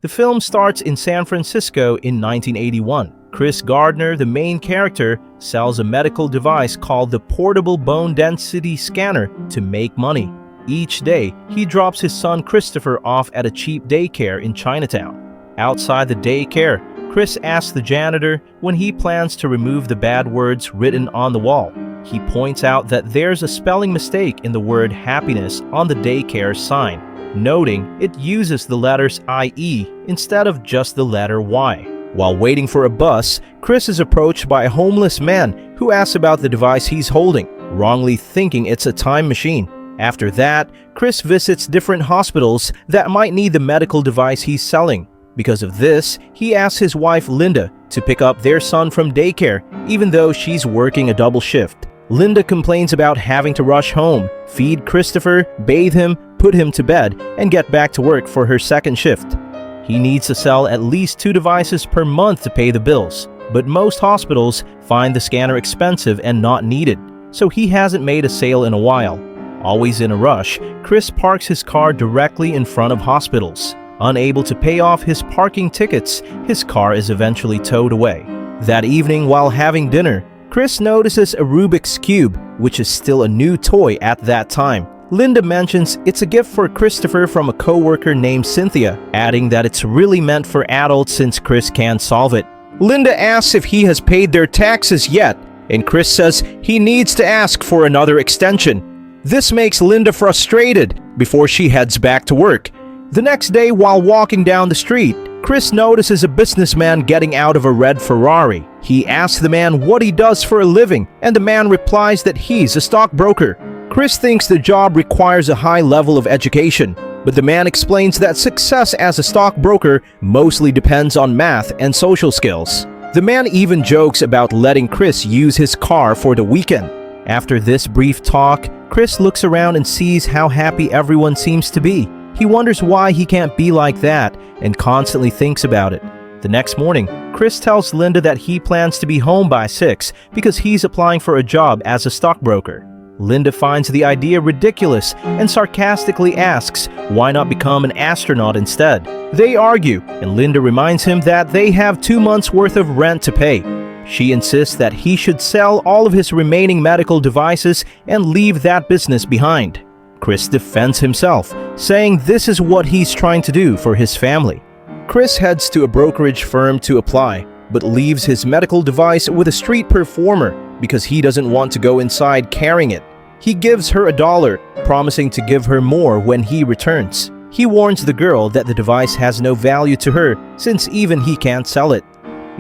The film starts in San Francisco in 1981. Chris Gardner, the main character, sells a medical device called the Portable Bone Density Scanner to make money. Each day, he drops his son Christopher off at a cheap daycare in Chinatown. Outside the daycare, Chris asks the janitor when he plans to remove the bad words written on the wall. He points out that there's a spelling mistake in the word happiness on the daycare sign, noting it uses the letters IE instead of just the letter Y. While waiting for a bus, Chris is approached by a homeless man who asks about the device he's holding, wrongly thinking it's a time machine. After that, Chris visits different hospitals that might need the medical device he's selling. Because of this, he asks his wife Linda to pick up their son from daycare, even though she's working a double shift. Linda complains about having to rush home, feed Christopher, bathe him, put him to bed, and get back to work for her second shift. He needs to sell at least 2 devices per month to pay the bills, but most hospitals find the scanner expensive and not needed, so he hasn't made a sale in a while. Always in a rush, Chris parks his car directly in front of hospitals. Unable to pay off his parking tickets, his car is eventually towed away. That evening, while having dinner, Chris notices a Rubik's Cube, which is still a new toy at that time. Linda mentions it's a gift for Christopher from a co-worker named Cynthia, adding that it's really meant for adults since Chris can't solve it. Linda asks if he has paid their taxes yet, and Chris says he needs to ask for another extension. This makes Linda frustrated before she heads back to work. The next day, while walking down the street, Chris notices a businessman getting out of a red Ferrari. He asks the man what he does for a living, and the man replies that he's a stockbroker. Chris thinks the job requires a high level of education, but the man explains that success as a stockbroker mostly depends on math and social skills. The man even jokes about letting Chris use his car for the weekend. After this brief talk, Chris looks around and sees how happy everyone seems to be. He wonders why he can't be like that and constantly thinks about it. The next morning, Chris tells Linda that he plans to be home by 6 because he's applying for a job as a stockbroker. Linda finds the idea ridiculous and sarcastically asks why not become an astronaut instead. They argue, and Linda reminds him that they have 2 months' worth of rent to pay. She insists that he should sell all of his remaining medical devices and leave that business behind. Chris defends himself, saying this is what he's trying to do for his family. Chris heads to a brokerage firm to apply, but leaves his medical device with a street performer because he doesn't want to go inside carrying it. He gives her $1, promising to give her more when he returns. He warns the girl that the device has no value to her since even he can't sell it.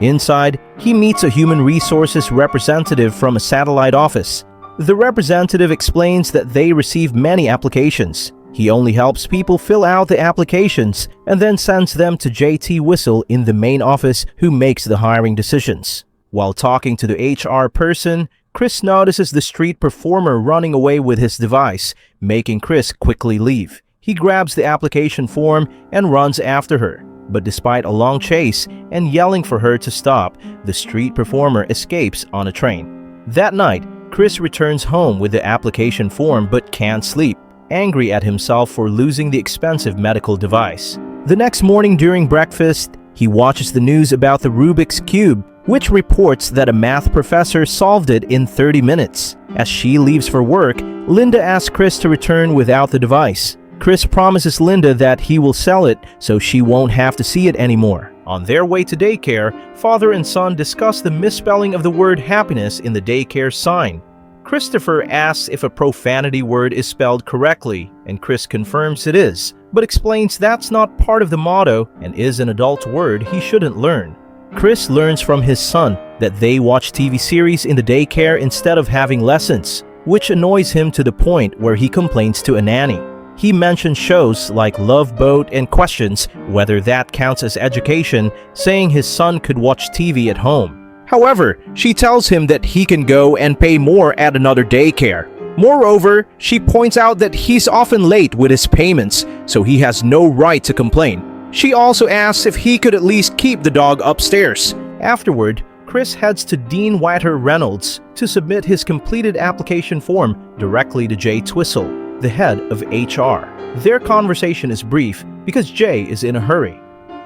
Inside, he meets a human resources representative from a satellite office. The representative explains that they receive many applications. He only helps people fill out the applications and then sends them to JT Whistle in the main office, who makes the hiring decisions. While talking to the HR person, Chris notices the street performer running away with his device, making Chris quickly leave. He grabs the application form and runs after her. But despite a long chase and yelling for her to stop, the street performer escapes on a train. That night, Chris returns home with the application form but can't sleep, angry at himself for losing the expensive medical device. The next morning during breakfast, he watches the news about the Rubik's Cube, which reports that a math professor solved it in 30 minutes. As she leaves for work, Linda asks Chris to return without the device. Chris promises Linda that he will sell it so she won't have to see it anymore. On their way to daycare, father and son discuss the misspelling of the word happiness in the daycare sign. Christopher asks if a profanity word is spelled correctly, and Chris confirms it is, but explains that's not part of the motto and is an adult word he shouldn't learn. Chris learns from his son that they watch TV series in the daycare instead of having lessons, which annoys him to the point where he complains to a nanny. He mentions shows like Love Boat and questions whether that counts as education, saying his son could watch TV at home. However, she tells him that he can go and pay more at another daycare. Moreover, she points out that he's often late with his payments, so he has no right to complain. She also asks if he could at least keep the dog upstairs. Afterward, Chris heads to Dean Whiter Reynolds to submit his completed application form directly to Jay Twistle, the head of HR. Their conversation is brief because Jay is in a hurry.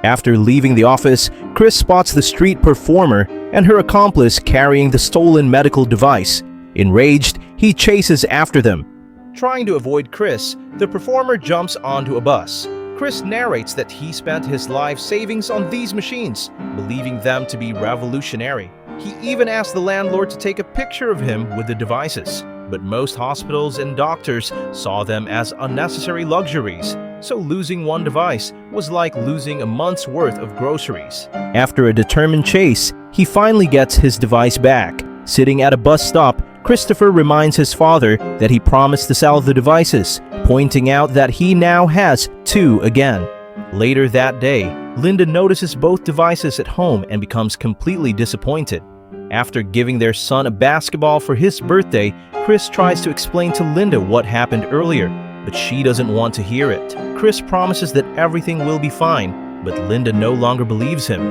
After leaving the office, Chris spots the street performer and her accomplice carrying the stolen medical device. Enraged, he chases after them. Trying to avoid Chris, the performer jumps onto a bus. Chris narrates that he spent his life savings on these machines, believing them to be revolutionary. He even asked the landlord to take a picture of him with the devices, but most hospitals and doctors saw them as unnecessary luxuries, so losing one device was like losing a month's worth of groceries. After a determined chase, he finally gets his device back. Sitting at a bus stop, Christopher reminds his father that he promised to sell the devices, pointing out that he now has two again. Later that day, Linda notices both devices at home and becomes completely disappointed. After giving their son a basketball for his birthday, Chris tries to explain to Linda what happened earlier, but she doesn't want to hear it. Chris promises that everything will be fine, but Linda no longer believes him.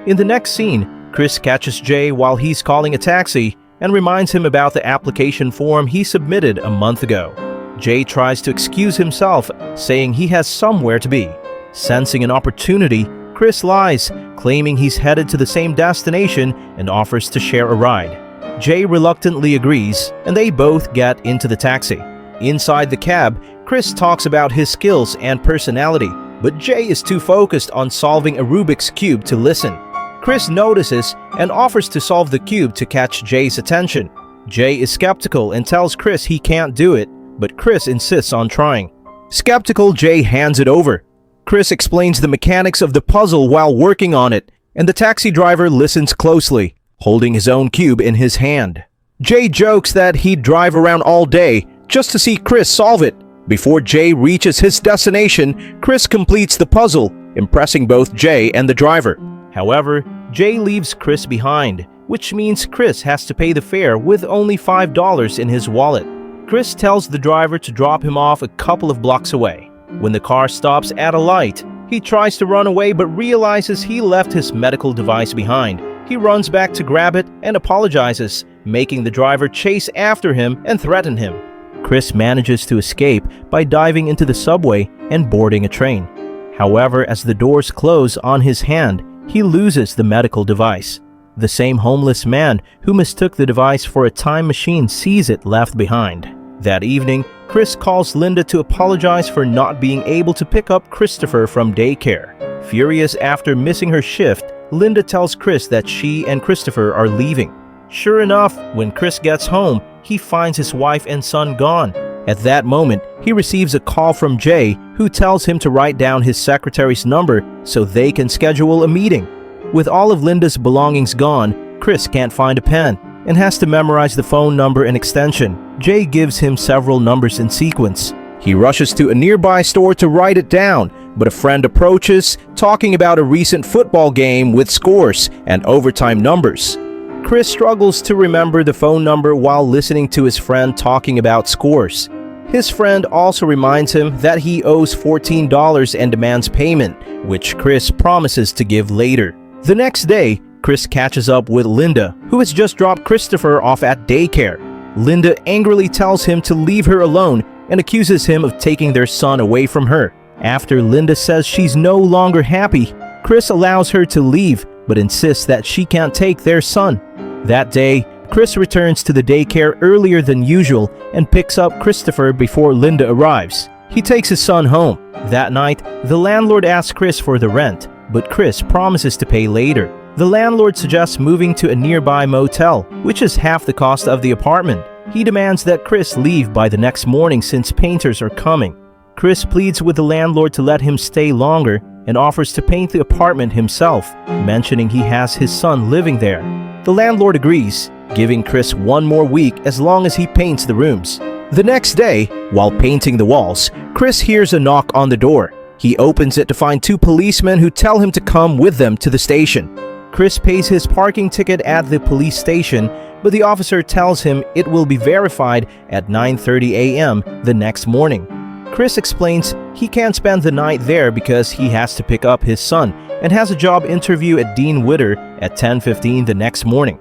In the next scene, Chris catches Jay while he's calling a taxi and reminds him about the application form he submitted a month ago. Jay tries to excuse himself, saying he has somewhere to be. Sensing an opportunity, Chris lies, claiming he's headed to the same destination and offers to share a ride. Jay reluctantly agrees, and they both get into the taxi. Inside the cab, Chris talks about his skills and personality, but Jay is too focused on solving a Rubik's Cube to listen. Chris notices and offers to solve the cube to catch Jay's attention. Jay is skeptical and tells Chris he can't do it, but Chris insists on trying. Skeptical, Jay hands it over. Chris explains the mechanics of the puzzle while working on it, and the taxi driver listens closely, holding his own cube in his hand. Jay jokes that he'd drive around all day just to see Chris solve it. Before Jay reaches his destination, Chris completes the puzzle, impressing both Jay and the driver. However, Jay leaves Chris behind, which means Chris has to pay the fare with only $5 in his wallet. Chris tells the driver to drop him off a couple of blocks away. When the car stops at a light, he tries to run away but realizes he left his medical device behind. He runs back to grab it and apologizes, making the driver chase after him and threaten him. Chris manages to escape by diving into the subway and boarding a train. However, as the doors close on his hand, he loses the medical device. The same homeless man who mistook the device for a time machine sees it left behind. That evening, Chris calls Linda to apologize for not being able to pick up Christopher from daycare. Furious after missing her shift, Linda tells Chris that she and Christopher are leaving. Sure enough, when Chris gets home, he finds his wife and son gone. At that moment, he receives a call from Jay, who tells him to write down his secretary's number so they can schedule a meeting. With all of Linda's belongings gone, Chris can't find a pen and has to memorize the phone number and extension. Jay gives him several numbers in sequence. He rushes to a nearby store to write it down, but a friend approaches, talking about a recent football game with scores and overtime numbers. Chris struggles to remember the phone number while listening to his friend talking about scores. His friend also reminds him that he owes $14 and demands payment, which Chris promises to give later. The next day, Chris catches up with Linda, who has just dropped Christopher off at daycare. Linda angrily tells him to leave her alone and accuses him of taking their son away from her. After Linda says she's no longer happy, Chris allows her to leave, but insists that she can't take their son. That day, Chris returns to the daycare earlier than usual and picks up Christopher before Linda arrives. He takes his son home. That night, the landlord asks Chris for the rent, but Chris promises to pay later. The landlord suggests moving to a nearby motel, which is half the cost of the apartment. He demands that Chris leave by the next morning since painters are coming. Chris pleads with the landlord to let him stay longer and offers to paint the apartment himself, mentioning he has his son living there. The landlord agrees, giving Chris one more week as long as he paints the rooms. The next day, while painting the walls, Chris hears a knock on the door. He opens it to find two policemen who tell him to come with them to the station. Chris pays his parking ticket at the police station, but the officer tells him it will be verified at 9:30 a.m. the next morning. Chris explains he can't spend the night there because he has to pick up his son and has a job interview at Dean Witter at 10:15 the next morning.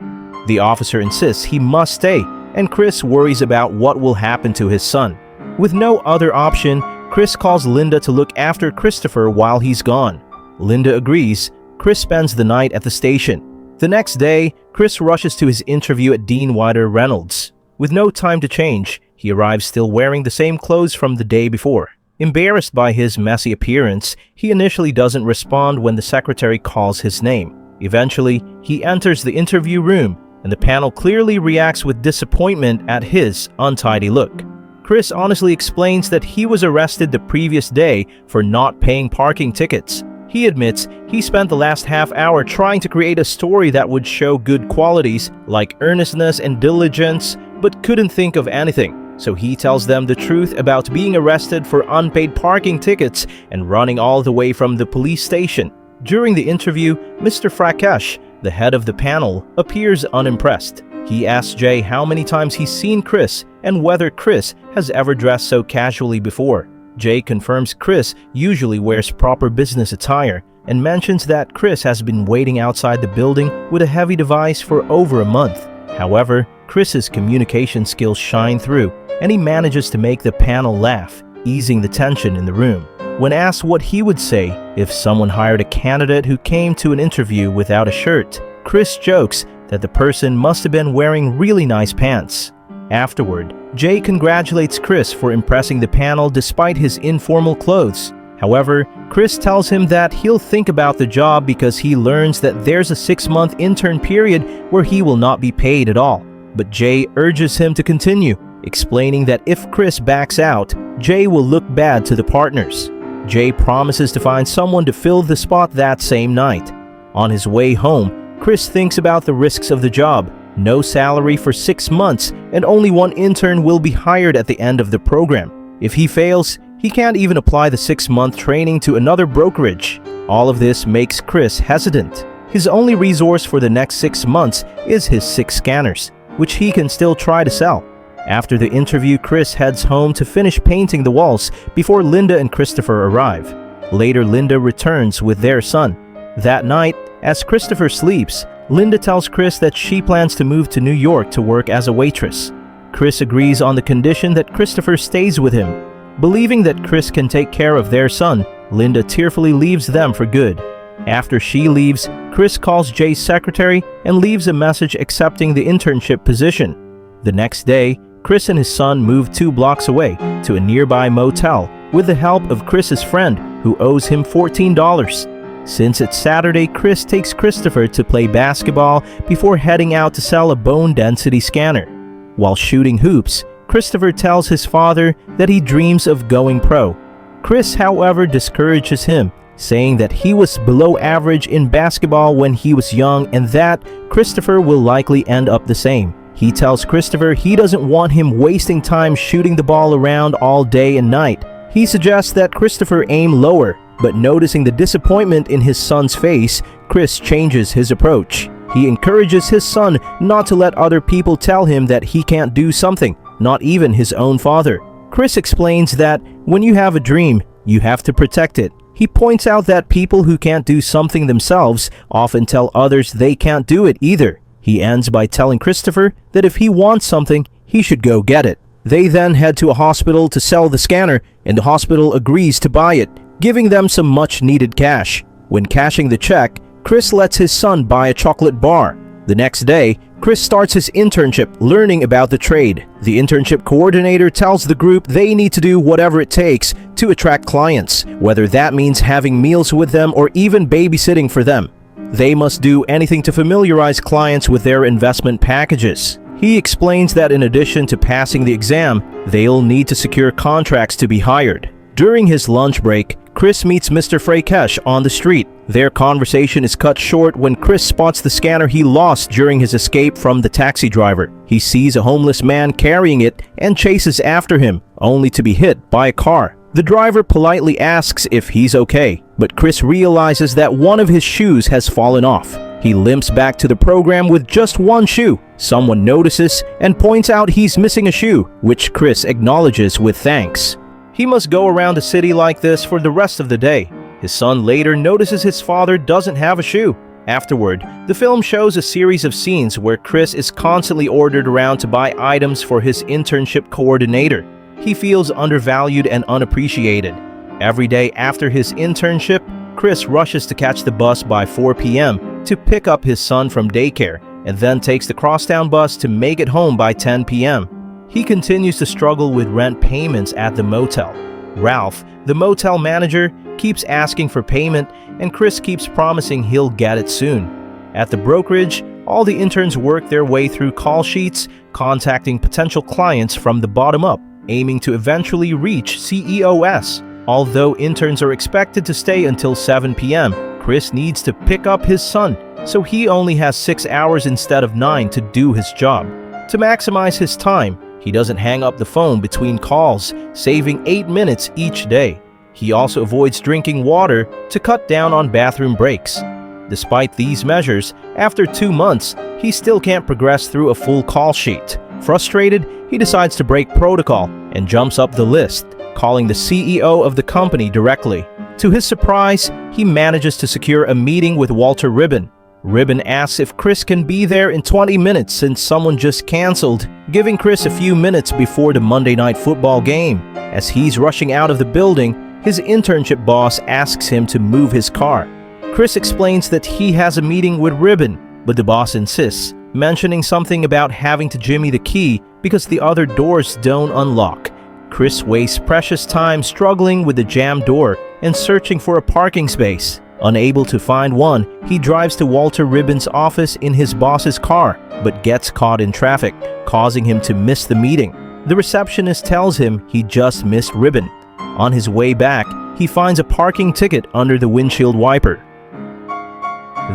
The officer insists he must stay, and Chris worries about what will happen to his son. With no other option, Chris calls Linda to look after Christopher while he's gone. Linda agrees. Chris spends the night at the station. The next day, Chris rushes to his interview at Dean Wider Reynolds. With no time to change, he arrives still wearing the same clothes from the day before. Embarrassed by his messy appearance, he initially doesn't respond when the secretary calls his name. Eventually, he enters the interview room, and the panel clearly reacts with disappointment at his untidy look. Chris honestly explains that he was arrested the previous day for not paying parking tickets. He admits he spent the last half hour trying to create a story that would show good qualities like earnestness and diligence, but couldn't think of anything. So he tells them the truth about being arrested for unpaid parking tickets and running all the way from the police station. During the interview, Mr. Frakesh, the head of the panel, appears unimpressed. He asks Jay how many times he's seen Chris and whether Chris has ever dressed so casually before. Jay confirms Chris usually wears proper business attire and mentions that Chris has been waiting outside the building with a heavy device for over a month. However, Chris's communication skills shine through, and he manages to make the panel laugh, easing the tension in the room. When asked what he would say if someone hired a candidate who came to an interview without a shirt, Chris jokes that the person must have been wearing really nice pants. Afterward, Jay congratulates Chris for impressing the panel despite his informal clothes. However, Chris tells him that he'll think about the job because he learns that there's a 6-month intern period where he will not be paid at all. But Jay urges him to continue, explaining that if Chris backs out, Jay will look bad to the partners. Jay promises to find someone to fill the spot that same night. On his way home, Chris thinks about the risks of the job. No salary for 6 months, and only one intern will be hired at the end of the program. If he fails, he can't even apply the 6-month training to another brokerage. All of this makes Chris hesitant. His only resource for the next 6 months is his 6 scanners, which he can still try to sell. After the interview, Chris heads home to finish painting the walls before Linda and Christopher arrive. Later, Linda returns with their son. That night, as Christopher sleeps, Linda tells Chris that she plans to move to New York to work as a waitress. Chris agrees on the condition that Christopher stays with him. Believing that Chris can take care of their son, Linda tearfully leaves them for good. After she leaves, Chris calls Jay's secretary and leaves a message accepting the internship position. The next day, Chris and his son move 2 blocks away to a nearby motel with the help of Chris's friend who owes him $14. Since it's Saturday, Chris takes Christopher to play basketball before heading out to sell a bone density scanner. While shooting hoops, Christopher tells his father that he dreams of going pro. Chris, however, discourages him, saying that he was below average in basketball when he was young and that Christopher will likely end up the same. He tells Christopher he doesn't want him wasting time shooting the ball around all day and night. He suggests that Christopher aim lower, but noticing the disappointment in his son's face, Chris changes his approach. He encourages his son not to let other people tell him that he can't do something, not even his own father. Chris explains that when you have a dream, you have to protect it. He points out that people who can't do something themselves often tell others they can't do it either. He ends by telling Christopher that if he wants something, he should go get it. They then head to a hospital to sell the scanner, and the hospital agrees to buy it, giving them some much-needed cash. When cashing the check, Chris lets his son buy a chocolate bar. The next day, Chris starts his internship learning about the trade. The internship coordinator tells the group they need to do whatever it takes to attract clients, whether that means having meals with them or even babysitting for them. They must do anything to familiarize clients with their investment packages. He explains that in addition to passing the exam, they'll need to secure contracts to be hired. During his lunch break, Chris meets Mr. Frakesh on the street. Their conversation is cut short when Chris spots the scanner he lost during his escape from the taxi driver. He sees a homeless man carrying it and chases after him, only to be hit by a car. The driver politely asks if he's okay, but Chris realizes that one of his shoes has fallen off. He limps back to the program with just one shoe. Someone notices and points out he's missing a shoe, which Chris acknowledges with thanks. He must go around the city like this for the rest of the day. His son later notices his father doesn't have a shoe. Afterward, the film shows a series of scenes where Chris is constantly ordered around to buy items for his internship coordinator. He feels undervalued and unappreciated. Every day after his internship, Chris rushes to catch the bus by 4 p.m. to pick up his son from daycare, and then takes the crosstown bus to make it home by 10 p.m. He continues to struggle with rent payments at the motel. Ralph, the motel manager, keeps asking for payment, and Chris keeps promising he'll get it soon. At the brokerage, all the interns work their way through call sheets, contacting potential clients from the bottom up, aiming to eventually reach CEOs. Although interns are expected to stay until 7 p.m., Chris needs to pick up his son, so he only has 6 hours instead of 9 to do his job. To maximize his time, he doesn't hang up the phone between calls, saving 8 minutes each day. He also avoids drinking water to cut down on bathroom breaks. Despite these measures, after 2 months, he still can't progress through a full call sheet. Frustrated, he decides to break protocol and jumps up the list, calling the CEO of the company directly. To his surprise, he manages to secure a meeting with Walter Ribbon. Ribbon asks if Chris can be there in 20 minutes since someone just canceled, giving Chris a few minutes before the Monday Night Football game. As he's rushing out of the building, his internship boss asks him to move his car. Chris explains that he has a meeting with Ribbon, but the boss insists, mentioning something about having to jimmy the key because the other doors don't unlock. Chris wastes precious time struggling with the jammed door and searching for a parking space. Unable to find one, he drives to Walter Ribbon's office in his boss's car, but gets caught in traffic, causing him to miss the meeting. The receptionist tells him he just missed Ribbon. On his way back, he finds a parking ticket under the windshield wiper.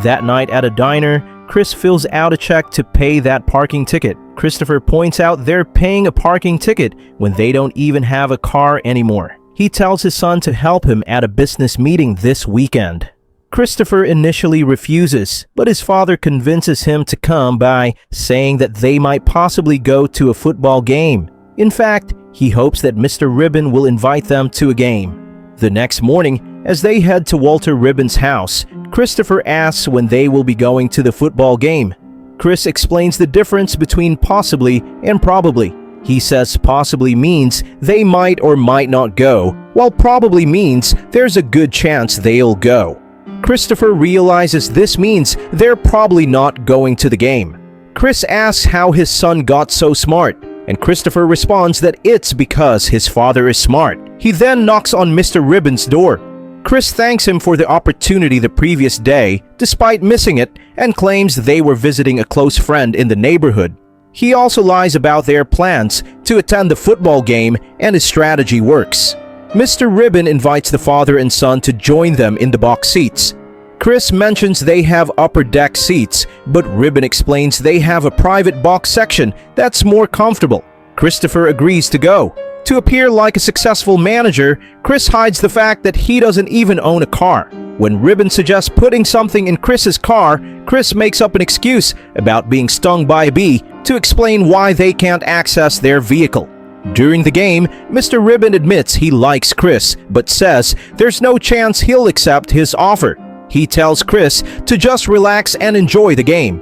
That night at a diner, Chris fills out a check to pay that parking ticket. Christopher points out they're paying a parking ticket when they don't even have a car anymore. He tells his son to help him at a business meeting this weekend. Christopher initially refuses, but his father convinces him to come by saying that they might possibly go to a football game. In fact, he hopes that Mr. Ribbon will invite them to a game. The next morning, as they head to Walter Ribbon's house, Christopher asks when they will be going to the football game. Chris explains the difference between possibly and probably. He says possibly means they might or might not go, while probably means there's a good chance they'll go. Christopher realizes this means they're probably not going to the game. Chris asks how his son got so smart, and Christopher responds that it's because his father is smart. He then knocks on Mr. Ribbon's door. Chris thanks him for the opportunity the previous day, despite missing it, and claims they were visiting a close friend in the neighborhood. He also lies about their plans to attend the football game, and his strategy works. Mr. Ribbon invites the father and son to join them in the box seats. Chris mentions they have upper deck seats, but Ribbon explains they have a private box section that's more comfortable. Christopher agrees to go. To appear like a successful manager, Chris hides the fact that he doesn't even own a car. When Ribbon suggests putting something in Chris's car, Chris makes up an excuse about being stung by a bee to explain why they can't access their vehicle. During the game, Mr. Ribbon admits he likes Chris, but says there's no chance he'll accept his offer. He tells Chris to just relax and enjoy the game.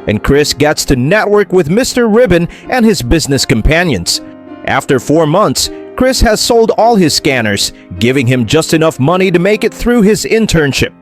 And Chris gets to network with Mr. Ribbon and his business companions. After 4 months, Chris has sold all his scanners, giving him just enough money to make it through his internship.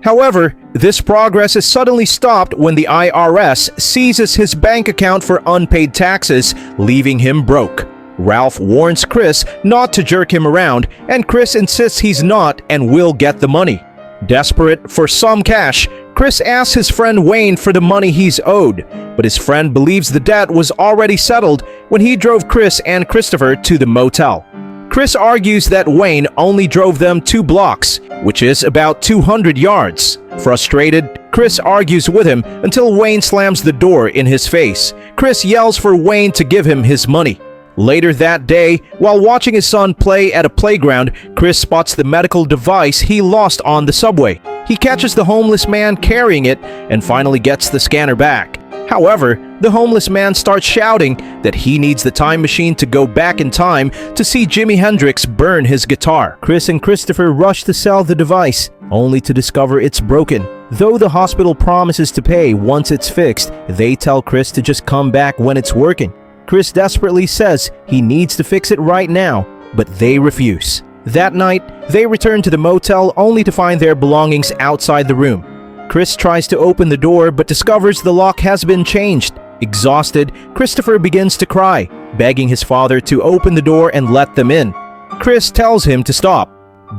However, this progress is suddenly stopped when the IRS seizes his bank account for unpaid taxes, leaving him broke. Ralph warns Chris not to jerk him around, and Chris insists he's not and will get the money. Desperate for some cash, Chris asks his friend Wayne for the money he's owed, but his friend believes the debt was already settled when he drove Chris and Christopher to the motel. Chris argues that Wayne only drove them 2 blocks, which is about 200 yards. Frustrated, Chris argues with him until Wayne slams the door in his face. Chris yells for Wayne to give him his money. Later that day, while watching his son play at a playground, Chris spots the medical device he lost on the subway. He catches the homeless man carrying it and finally gets the scanner back. However, the homeless man starts shouting that he needs the time machine to go back in time to see Jimi Hendrix burn his guitar. Chris and Christopher rush to sell the device, only to discover it's broken. Though the hospital promises to pay once it's fixed, they tell Chris to just come back when it's working. Chris desperately says he needs to fix it right now, but they refuse. That night, they return to the motel only to find their belongings outside the room. Chris tries to open the door but discovers the lock has been changed. Exhausted, Christopher begins to cry, begging his father to open the door and let them in. Chris tells him to stop.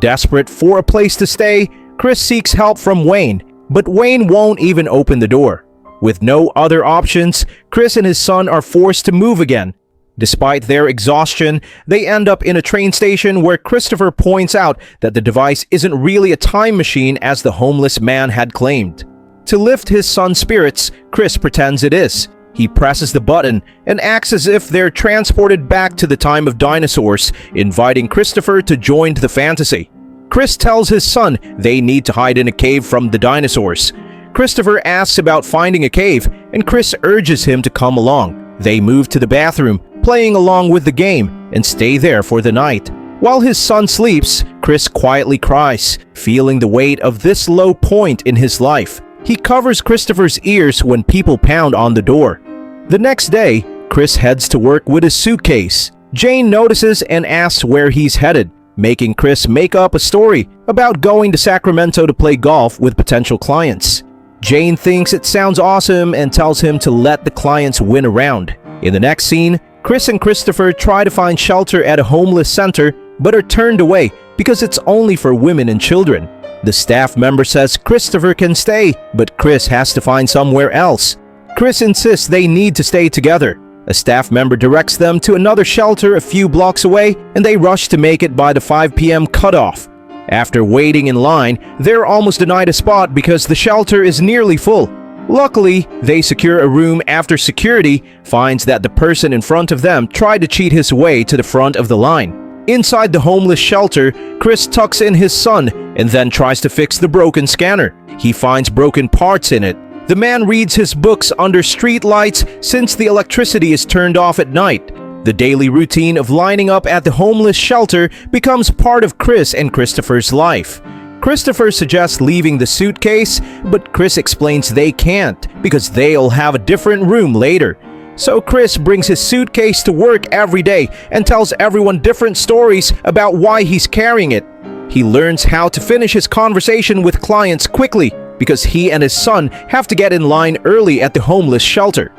Desperate for a place to stay, Chris seeks help from Wayne, but Wayne won't even open the door. With no other options, Chris and his son are forced to move again. Despite their exhaustion, they end up in a train station where Christopher points out that the device isn't really a time machine as the homeless man had claimed. To lift his son's spirits, Chris pretends it is. He presses the button and acts as if they're transported back to the time of dinosaurs, inviting Christopher to join the fantasy. Chris tells his son they need to hide in a cave from the dinosaurs. Christopher asks about finding a cave, and Chris urges him to come along. They move to the bathroom, playing along with the game, and stay there for the night. While his son sleeps, Chris quietly cries, feeling the weight of this low point in his life. He covers Christopher's ears when people pound on the door. The next day, Chris heads to work with his suitcase. Jane notices and asks where he's headed, making Chris make up a story about going to Sacramento to play golf with potential clients. Jane thinks it sounds awesome and tells him to let the clients win a round. In the next scene, Chris and Christopher try to find shelter at a homeless center but are turned away because it's only for women and children. The staff member says Christopher can stay, but Chris has to find somewhere else. Chris insists they need to stay together. A staff member directs them to another shelter a few blocks away, and they rush to make it by the 5 p.m. cutoff. After waiting in line, they're almost denied a spot because the shelter is nearly full. Luckily, they secure a room after security finds that the person in front of them tried to cheat his way to the front of the line. Inside the homeless shelter, Chris tucks in his son and then tries to fix the broken scanner. He finds broken parts in it. The man reads his books under street lights since the electricity is turned off at night. The daily routine of lining up at the homeless shelter becomes part of Chris and Christopher's life. Christopher suggests leaving the suitcase, but Chris explains they can't because they'll have a different room later. So Chris brings his suitcase to work every day and tells everyone different stories about why he's carrying it. He learns how to finish his conversation with clients quickly because he and his son have to get in line early at the homeless shelter.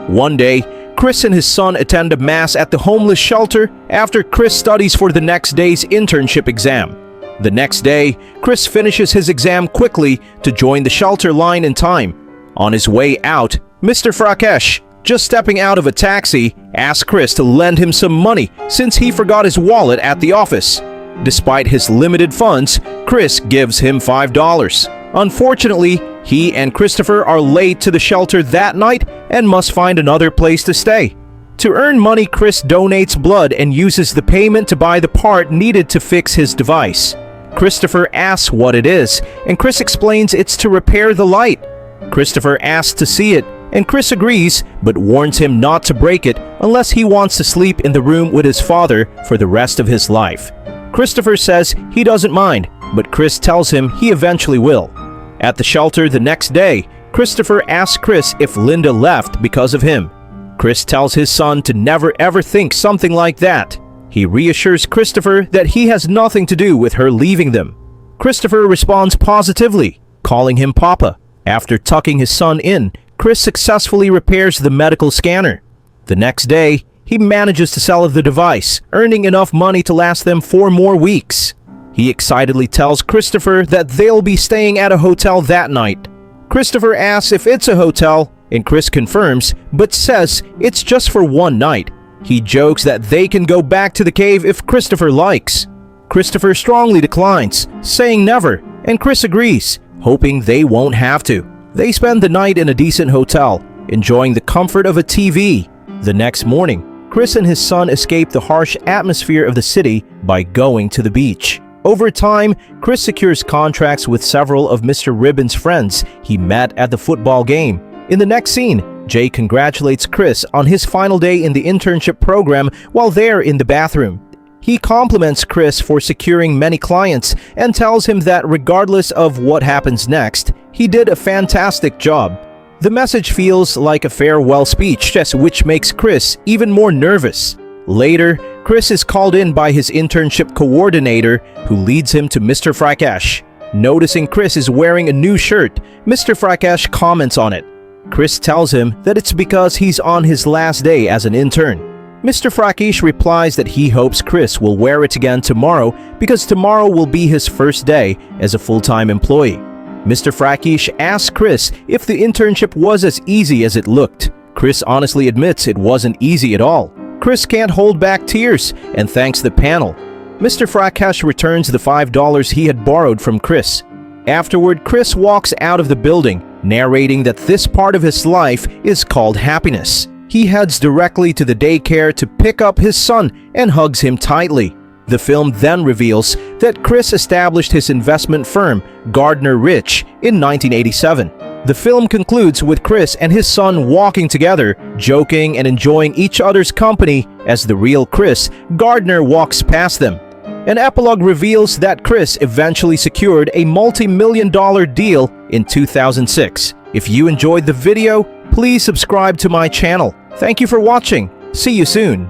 One day, Chris and his son attend a mass at the homeless shelter after Chris studies for the next day's internship exam. The next day, Chris finishes his exam quickly to join the shelter line in time. On his way out, Mr. Frakesh, just stepping out of a taxi, asks Chris to lend him some money since he forgot his wallet at the office. Despite his limited funds, Chris gives him $5. Unfortunately, he and Christopher are late to the shelter that night and must find another place to stay. To earn money, Chris donates blood and uses the payment to buy the part needed to fix his device. Christopher asks what it is, and Chris explains it's to repair the light. Christopher asks to see it, and Chris agrees, but warns him not to break it unless he wants to sleep in the room with his father for the rest of his life. Christopher says he doesn't mind, but Chris tells him he eventually will. At the shelter the next day, Christopher asks Chris if Linda left because of him. Chris tells his son to never ever think something like that. He reassures Christopher that he has nothing to do with her leaving them. Christopher responds positively, calling him Papa. After tucking his son in, Chris successfully repairs the medical scanner. The next day, he manages to sell the device, earning enough money to last them 4 more weeks. He excitedly tells Christopher that they'll be staying at a hotel that night. Christopher asks if it's a hotel, and Chris confirms, but says it's just for one night. He jokes that they can go back to the cave if Christopher likes. Christopher strongly declines, saying never, and Chris agrees, hoping they won't have to. They spend the night in a decent hotel, enjoying the comfort of a TV. The next morning, Chris and his son escape the harsh atmosphere of the city by going to the beach. Over time, Chris secures contracts with several of Mr. Ribbon's friends he met at the football game. In the next scene, Jay congratulates Chris on his final day in the internship program while they're in the bathroom. He compliments Chris for securing many clients and tells him that regardless of what happens next, he did a fantastic job. The message feels like a farewell speech, which makes Chris even more nervous. Later, Chris is called in by his internship coordinator, who leads him to Mr. Frakash. Noticing Chris is wearing a new shirt, Mr. Frakash comments on it. Chris tells him that it's because he's on his last day as an intern. Mr. Frakash replies that he hopes Chris will wear it again tomorrow because tomorrow will be his first day as a full-time employee. Mr. Frakash asks Chris if the internship was as easy as it looked. Chris honestly admits it wasn't easy at all. Chris can't hold back tears and thanks the panel. Mr. Frakash returns the $5 he had borrowed from Chris. Afterward, Chris walks out of the building, narrating that this part of his life is called happiness. He heads directly to the daycare to pick up his son and hugs him tightly. The film then reveals that Chris established his investment firm, Gardner Rich, in 1987. The film concludes with Chris and his son walking together, joking and enjoying each other's company as the real Chris, Gardner, walks past them. An epilogue reveals that Chris eventually secured a multi-million-dollar deal in 2006. If you enjoyed the video, please subscribe to my channel. Thank you for watching. See you soon.